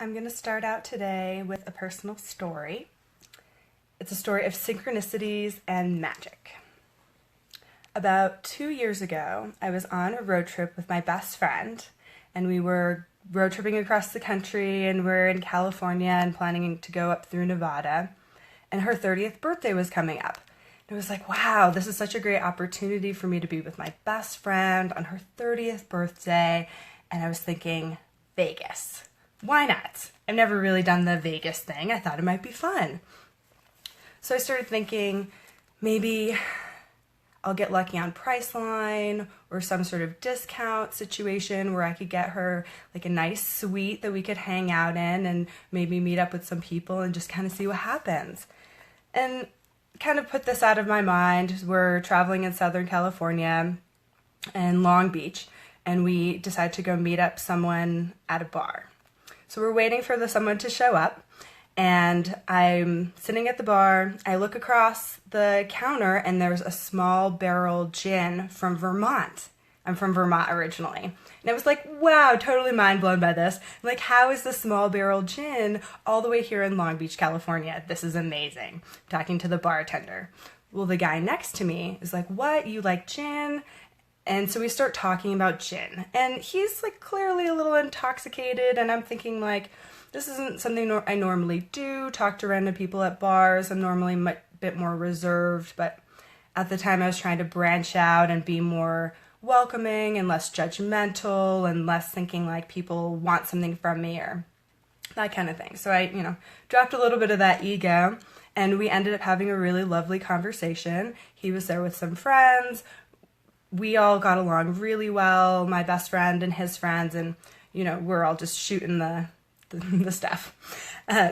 I'm going to start out today with a personal story. It's a story of synchronicities and magic. About 2 years ago, I was on a road trip with my best friend, and we were road tripping across the country, and we're in California and planning to go up through Nevada, and her 30th birthday was coming up. And it was like, wow, this is such a great opportunity for me to be with my best friend on her 30th birthday, and I was thinking, Vegas. Why not? I've never really done the Vegas thing. I thought it might be fun. So I started thinking, maybe I'll get lucky on Priceline or some sort of discount situation where I could get her like a nice suite that we could hang out in and maybe meet up with some people and just kind of see what happens. And kind of put this out of my mind. We're traveling in Southern California and Long Beach, and we decide to go meet up someone at a bar. So we're waiting for someone to show up, and I'm sitting at the bar. I look across the counter, and there's a small barrel gin from Vermont. I'm from Vermont originally. And I was like, wow, totally mind blown by this. I'm like, how is the small barrel gin all the way here in Long Beach, California? This is amazing. I'm talking to the bartender. Well, the guy next to me is like, what? You like gin? And so we start talking about gin, and he's like clearly a little intoxicated, and I'm thinking like, this isn't something I normally do, talk to random people at bars. I'm normally a bit more reserved, but at the time I was trying to branch out and be more welcoming and less judgmental and less thinking like people want something from me or that kind of thing. So I, dropped a little bit of that ego, and we ended up having a really lovely conversation. He was there with some friends. We all got along really well, my best friend and his friends, and, we're all just shooting the stuff.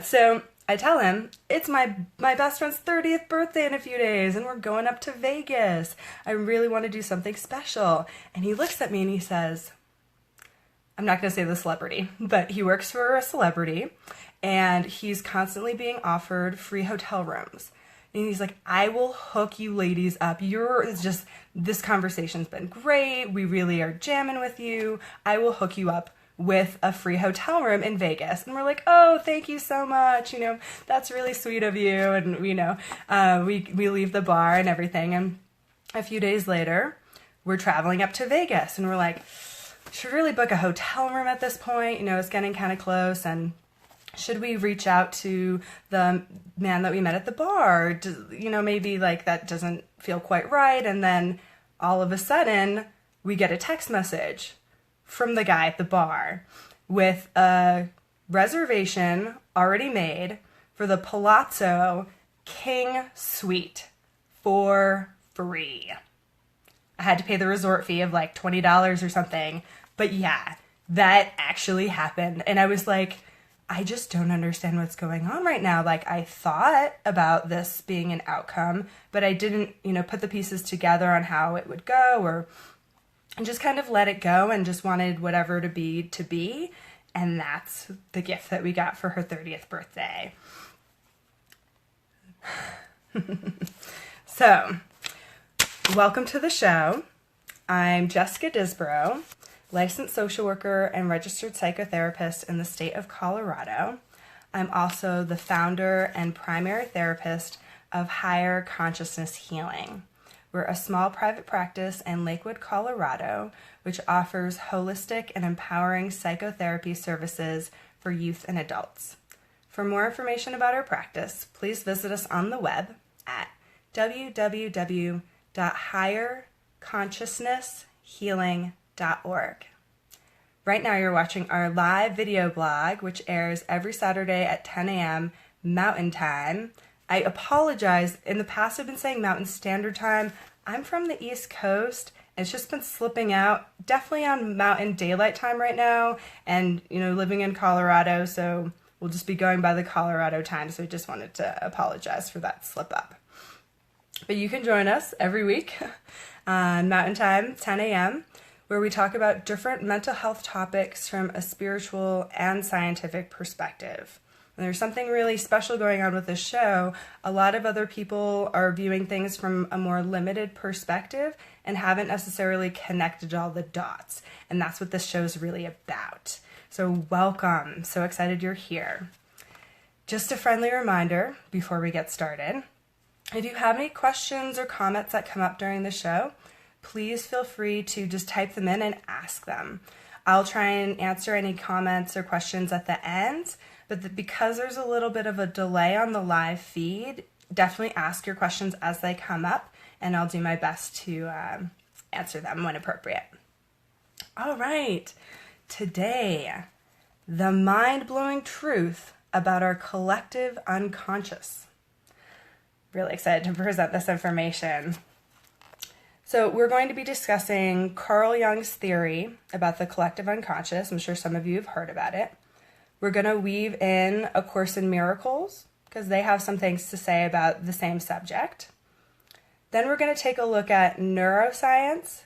So I tell him, it's my best friend's 30th birthday in a few days, and we're going up to Vegas. I really want to do something special. And he looks at me and he says, I'm not going to say the celebrity, but he works for a celebrity, and he's constantly being offered free hotel rooms. And he's like, I will hook you ladies up. This conversation's been great. We really are jamming with you. I will hook you up with a free hotel room in Vegas. And we're like, oh, thank you so much. That's really sweet of you. And, we leave the bar and everything. And a few days later, we're traveling up to Vegas. And we're like, should really book a hotel room at this point. It's getting kind of close. And should we reach out to the man that we met at the bar? Maybe like that doesn't feel quite right. And then all of a sudden we get a text message from the guy at the bar with a reservation already made for the Palazzo King Suite for free. I had to pay the resort fee of like $20 or something. But yeah, that actually happened. And I was like, I just don't understand what's going on right now. Like, I thought about this being an outcome, but I didn't, put the pieces together on how it would go, or just kind of let it go and just wanted whatever to be. And that's the gift that we got for her 30th birthday. So, welcome to the show. I'm Jessica Disborough, licensed social worker and registered psychotherapist in the state of Colorado. I'm also the founder and primary therapist of Higher Consciousness Healing. We're a small private practice in Lakewood, Colorado, which offers holistic and empowering psychotherapy services for youth and adults. For more information about our practice, please visit us on the web at www.higherconsciousnesshealing.org. Right now you're watching our live video blog, which airs every Saturday at 10 a.m. Mountain Time. I apologize. In the past I've been saying Mountain Standard Time. I'm from the East Coast. It's just been slipping out. Definitely on Mountain Daylight Time right now. And, living in Colorado, so we'll just be going by the Colorado time. So I just wanted to apologize for that slip up. But you can join us every week on Mountain Time, 10 a.m., where we talk about different mental health topics from a spiritual and scientific perspective. And there's something really special going on with this show. A lot of other people are viewing things from a more limited perspective and haven't necessarily connected all the dots. And that's what this show is really about. So welcome. So excited you're here. Just a friendly reminder before we get started. If you have any questions or comments that come up during the show, please feel free to just type them in and ask them. I'll try and answer any comments or questions at the end, but because there's a little bit of a delay on the live feed, definitely ask your questions as they come up, and I'll do my best to answer them when appropriate. All right, today, the mind-blowing truth about our collective unconscious. Really excited to present this information. So we're going to be discussing Carl Jung's theory about the collective unconscious. I'm sure some of you have heard about it. We're going to weave in A Course in Miracles, because they have some things to say about the same subject. Then we're going to take a look at neuroscience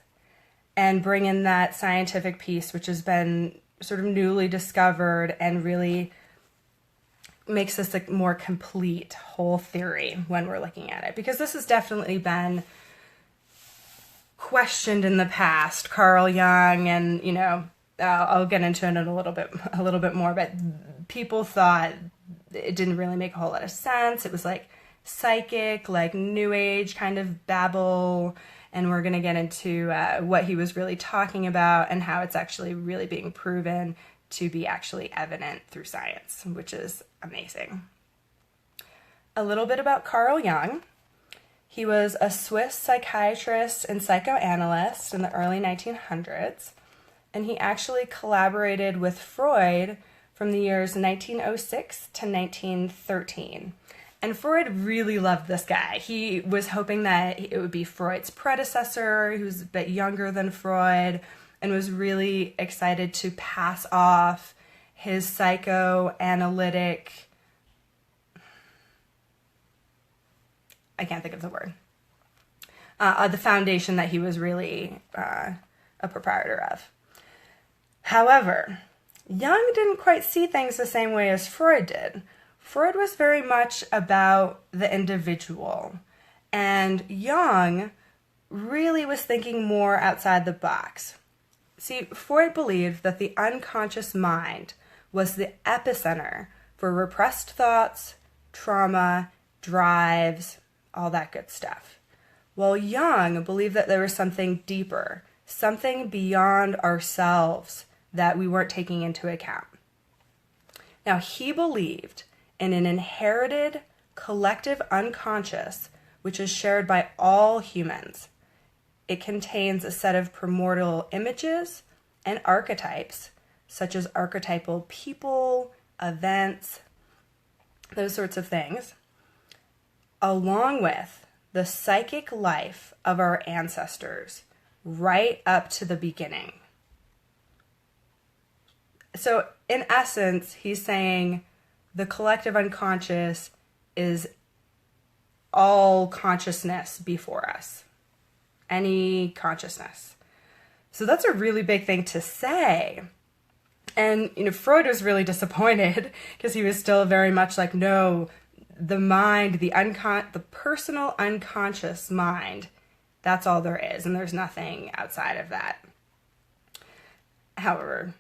and bring in that scientific piece, which has been sort of newly discovered and really makes this a more complete whole theory when we're looking at it. Because this has definitely been questioned in the past. Carl Jung, and I'll get into it in a little bit more, but people thought it didn't really make a whole lot of sense. It was like psychic, like new age kind of babble, and we're going to get into what he was really talking about and how it's actually really being proven to be actually evident through science, which is amazing. A little bit about Carl Jung. He was a Swiss psychiatrist and psychoanalyst in the early 1900s, and he actually collaborated with Freud from the years 1906 to 1913. And Freud really loved this guy. He was hoping that it would be Freud's predecessor, who was a bit younger than Freud, and was really excited to pass off his psychoanalytic, I can't think of the word, the foundation that he was really a proprietor of. However, Jung didn't quite see things the same way as Freud did. Freud was very much about the individual, and Jung really was thinking more outside the box. See, Freud believed that the unconscious mind was the epicenter for repressed thoughts, trauma, drives, all that good stuff. While Jung believed that there was something deeper, something beyond ourselves that we weren't taking into account. Now, he believed in an inherited collective unconscious, which is shared by all humans. It contains a set of primordial images and archetypes, such as archetypal people, events, those sorts of things, along with the psychic life of our ancestors right up to the beginning. So in essence, he's saying the collective unconscious is all consciousness before us, any consciousness. So that's a really big thing to say. And, Freud was really disappointed because he was still very much like, no, the mind, the personal unconscious mind, that's all there is, and there's nothing outside of that. However,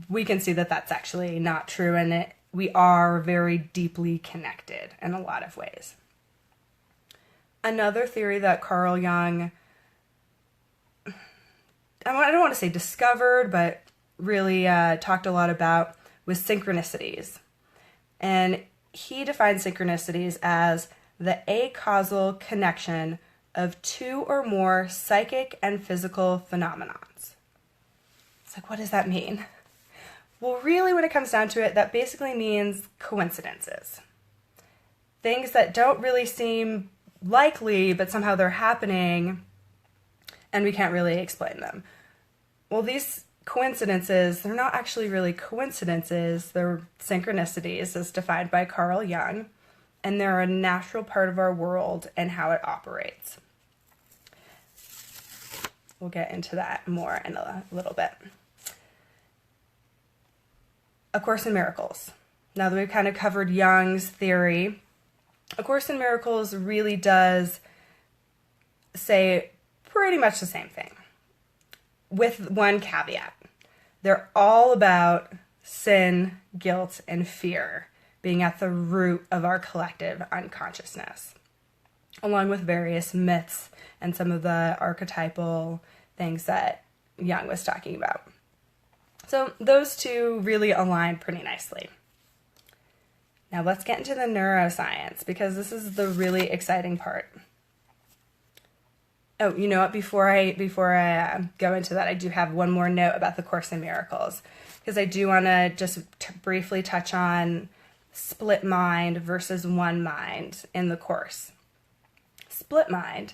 we can see that that's actually not true, and we are very deeply connected in a lot of ways. Another theory that Carl Jung, I don't want to say discovered, but really talked a lot about, was synchronicities. And he defined synchronicities as the acausal connection of two or more psychic and physical phenomenons. It's like, what does that mean? Well, really, when it comes down to it, that basically means coincidences. Things that don't really seem likely, but somehow they're happening, and we can't really explain them. Well, these coincidences, they're not actually really coincidences. They're synchronicities, as defined by Carl Jung, and they're a natural part of our world and how it operates. We'll get into that more in a little bit. A Course in Miracles. Now that we've kind of covered Jung's theory, A Course in Miracles really does say pretty much the same thing, with one caveat. They're all about sin, guilt, and fear being at the root of our collective unconsciousness, along with various myths and some of the archetypal things that Jung was talking about. So those two really align pretty nicely. Now let's get into the neuroscience, because this is the really exciting part. Oh, you know what? Before I go into that, I do have one more note about the Course in Miracles, because I do want to just briefly touch on split mind versus one mind in the Course. Split mind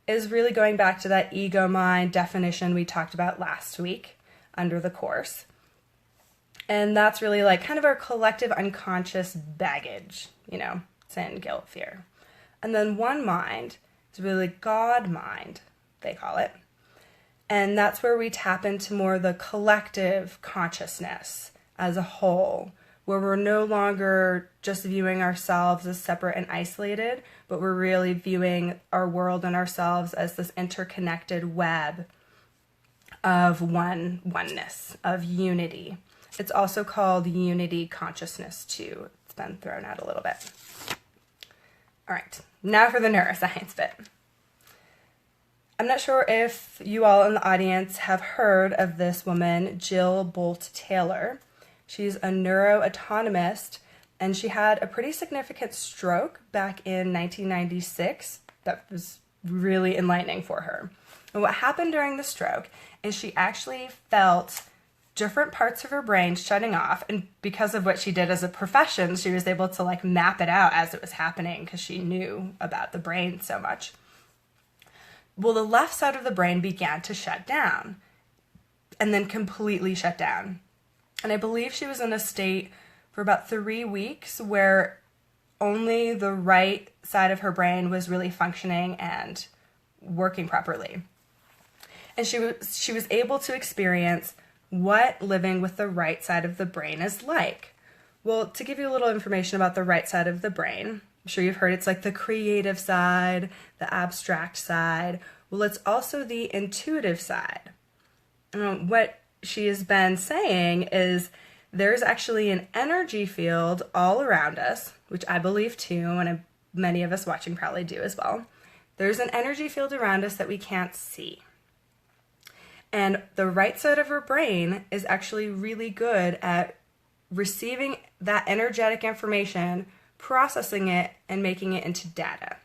is really going back to that ego mind definition we talked about last week under the Course. And that's really like kind of our collective unconscious baggage, sin, guilt, fear. And then one mind is really God mind, they call it. And that's where we tap into more the collective consciousness as a whole, where we're no longer just viewing ourselves as separate and isolated, but we're really viewing our world and ourselves as this interconnected web of oneness, of unity. It's also called unity consciousness too. It's been thrown out a little bit. All right, now for the neuroscience bit. I'm not sure if you all in the audience have heard of this woman, Jill Bolte Taylor. She's a neuroanatomist, and she had a pretty significant stroke back in 1996 that was really enlightening for her. And what happened during the stroke is she actually felt different parts of her brain shutting off, and because of what she did as a profession, she was able to map it out as it was happening because she knew about the brain so much. Well, the left side of the brain began to shut down and then completely shut down. And I believe she was in a state for about 3 weeks where only the right side of her brain was really functioning and working properly. And she was able to experience what living with the right side of the brain is like. Well, to give you a little information about the right side of the brain, I'm sure you've heard it's like the creative side, the abstract side. Well, it's also the intuitive side. What she has been saying is there's actually an energy field all around us, which I believe too, and many of us watching probably do as well. There's an energy field around us that we can't see. And the right side of her brain is actually really good at receiving that energetic information, processing it, and making it into data.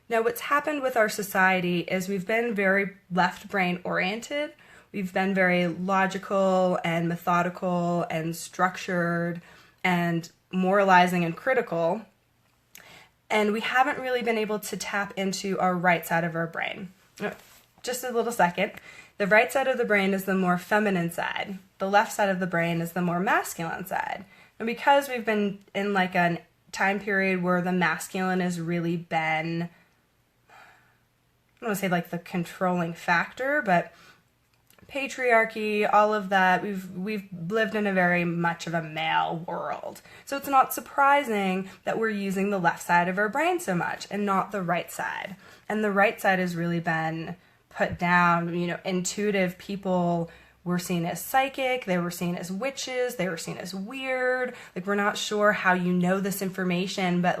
Now, what's happened with our society is we've been very left brain oriented. We've been very logical and methodical and structured and moralizing and critical. And we haven't really been able to tap into our right side of our brain. Just a little second. The right side of the brain is the more feminine side. The left side of the brain is the more masculine side. And because we've been in a time period where the masculine has really been, I don't want to say the controlling factor, but patriarchy, all of that, we've lived in a very much of a male world. So it's not surprising that we're using the left side of our brain so much and not the right side. And the right side has really been put down. Intuitive people were seen as psychic, they were seen as witches, they were seen as weird. We're not sure how you know this information, but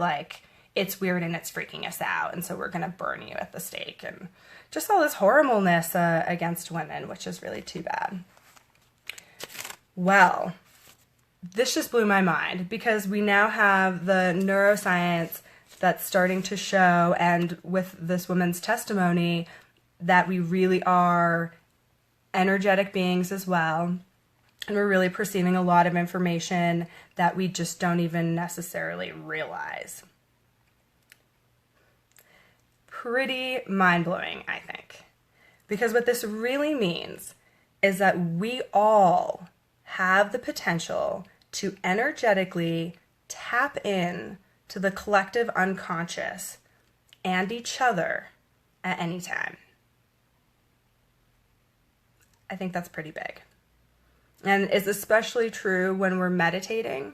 it's weird and it's freaking us out, and so we're gonna burn you at the stake, and just all this horribleness against women, which is really too bad. Well, this just blew my mind, because we now have the neuroscience that's starting to show, and with this woman's testimony, that we really are energetic beings as well. And we're really perceiving a lot of information that we just don't even necessarily realize. Pretty mind-blowing, I think. Because what this really means is that we all have the potential to energetically tap in to the collective unconscious and each other at any time. I think that's pretty big. And it's especially true when we're meditating,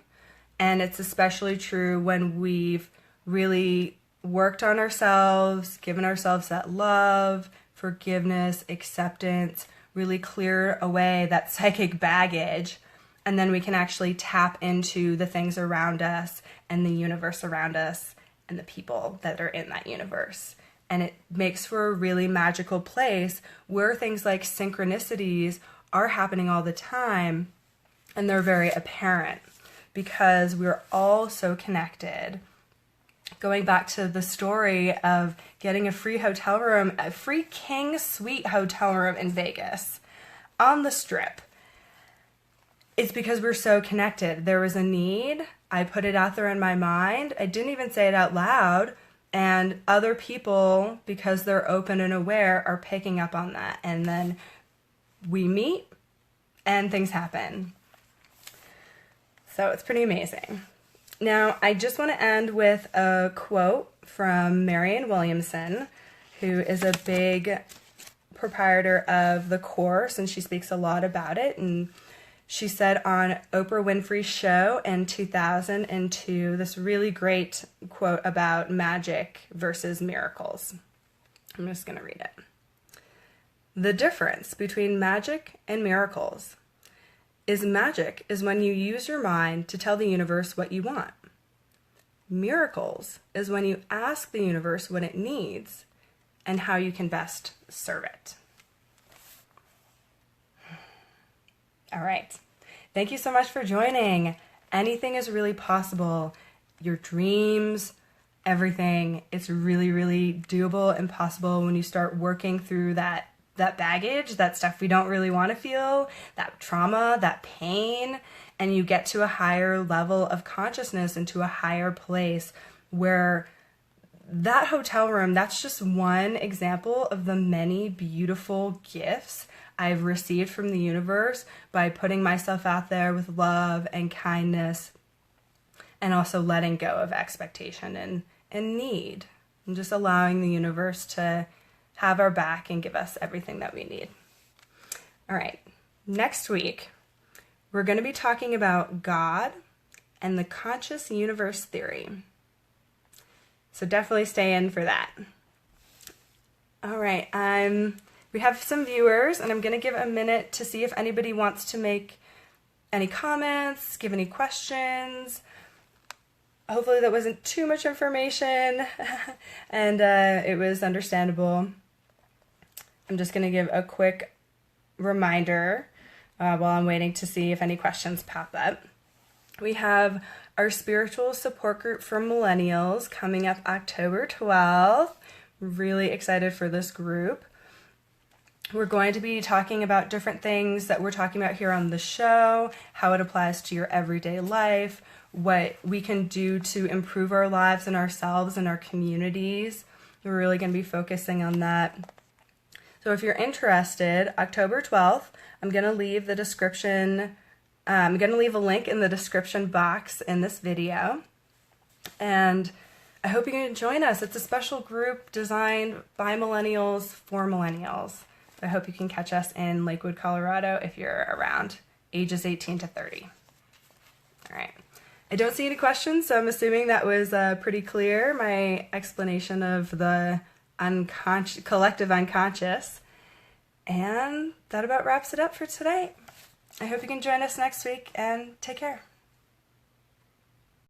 and it's especially true when we've really worked on ourselves, given ourselves that love, forgiveness, acceptance, really clear away that psychic baggage, and then we can actually tap into the things around us and the universe around us and the people that are in that universe. And it makes for a really magical place where things like synchronicities are happening all the time, and they're very apparent because we're all so connected. Going back to the story of getting a free hotel room, a free king suite hotel room in Vegas on the Strip. It's because we're so connected. There was a need. I put it out there in my mind. I didn't even say it out loud. And other people, because they're open and aware, are picking up on that. And then we meet and things happen. So it's pretty amazing. Now, I just want to end with a quote from Marianne Williamson, who is a big proprietor of the Course, and she speaks a lot about it. And she said on Oprah Winfrey's show in 2002 this really great quote about magic versus miracles. I'm just going to read it. The difference between magic and miracles is magic is when you use your mind to tell the universe what you want. Miracles is when you ask the universe what it needs and how you can best serve it. All right. Thank you so much for joining. Anything is really possible. Your dreams, everything. It's really, really doable and possible when you start working through that baggage, that stuff we don't really want to feel, that trauma, that pain, and you get to a higher level of consciousness, into a higher place where that hotel room, that's just one example of the many beautiful gifts I've received from the universe by putting myself out there with love and kindness, and also letting go of expectation and need, and just allowing the universe to have our back and give us everything that we need. All right, next week, we're going to be talking about God and the conscious universe theory. So definitely stay in for that. All right, we have some viewers, and I'm going to give a minute to see if anybody wants to make any comments, give any questions. Hopefully that wasn't too much information and it was understandable. I'm just going to give a quick reminder while I'm waiting to see if any questions pop up. We have our spiritual support group for Millennials coming up October 12th. Really excited for this group. We're going to be talking about different things that we're talking about here on the show, how it applies to your everyday life, what we can do to improve our lives and ourselves and our communities. We're really going to be focusing on that. So if you're interested, October 12th, I'm going to leave the description. I'm going to leave a link in the description box in this video. And I hope you can join us. It's a special group designed by Millennials for Millennials. I hope you can catch us in Lakewood, Colorado if you're around ages 18 to 30. All right. I don't see any questions, so I'm assuming that was pretty clear, my explanation of the collective unconscious. And that about wraps it up for today. I hope you can join us next week, and take care.